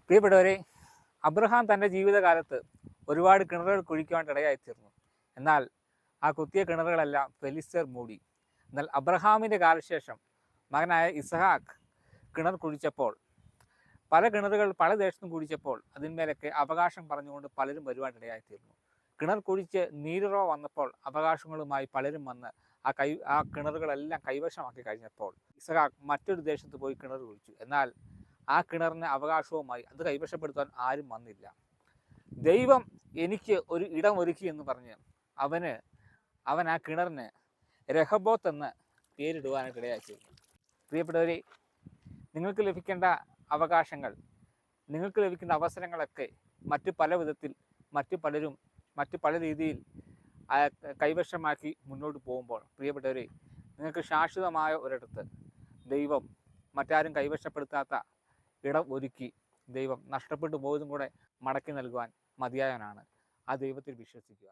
പ്രിയപ്പെട്ടവരെ, അബ്രഹാം തൻ്റെ ജീവിതകാലത്ത് ഒരുപാട് കിണറുകൾ കുഴിക്കുവാൻ ഇടയായിത്തീർന്നു. എന്നാൽ ആ കുത്തിയ കിണറുകളെല്ലാം ഫെലിസ്തീർ മൂടി. എന്നാൽ അബ്രഹാമിൻ്റെ കാലശേഷം മകനായ ഇസഹാക്ക് കിണർ കുഴിച്ചപ്പോൾ, പല കിണറുകൾ പല ദേശത്തും കുഴിച്ചപ്പോൾ അതിന്മേലൊക്കെ അവകാശം പറഞ്ഞുകൊണ്ട് പലരും വരുവാൻ ഇടയായിത്തീർന്നു. കിണർ കുഴിച്ച് നീരുറവ വന്നപ്പോൾ അവകാശങ്ങളുമായി പലരും വന്ന് ആ കിണറുകളെല്ലാം കൈവശമാക്കി കഴിഞ്ഞപ്പോൾ ഇസഹാക്ക് മറ്റൊരു ദേശത്ത് പോയി കിണർ കുഴിച്ചു. എന്നാൽ ആ കിണറിന് അവകാശവുമായി അത് കൈവശപ്പെടുത്താൻ ആരും വന്നില്ല. ദൈവം എനിക്ക് ഒരു ഇടം ഒരുക്കി എന്ന് പറഞ്ഞ് അവൻ ആ കിണറിന് രഹബോത്ത് എന്ന് പേരിടുവാനായിട്ട് ഇടയാക്കിയിരുന്നു. പ്രിയപ്പെട്ടവരെ, നിങ്ങൾക്ക് ലഭിക്കേണ്ട അവകാശങ്ങൾ, നിങ്ങൾക്ക് ലഭിക്കുന്ന അവസരങ്ങളൊക്കെ മറ്റു പല വിധത്തിൽ മറ്റു പല രീതിയിൽ കൈവശമാക്കി മുന്നോട്ട് പോകുമ്പോൾ, പ്രിയപ്പെട്ടവരെ, നിങ്ങൾക്ക് ശാശ്വതമായ ഒരിടത്ത് ദൈവം മറ്റാരും കൈവശപ്പെടുത്താത്ത ഇടം ഒരുക്കി ദൈവം നഷ്ടപ്പെട്ടു പോയതും കൂടെ മടക്കി നൽകുവാൻ മതിയായവനാണ്. ആ ദൈവത്തിൽ വിശ്വസിക്കുക.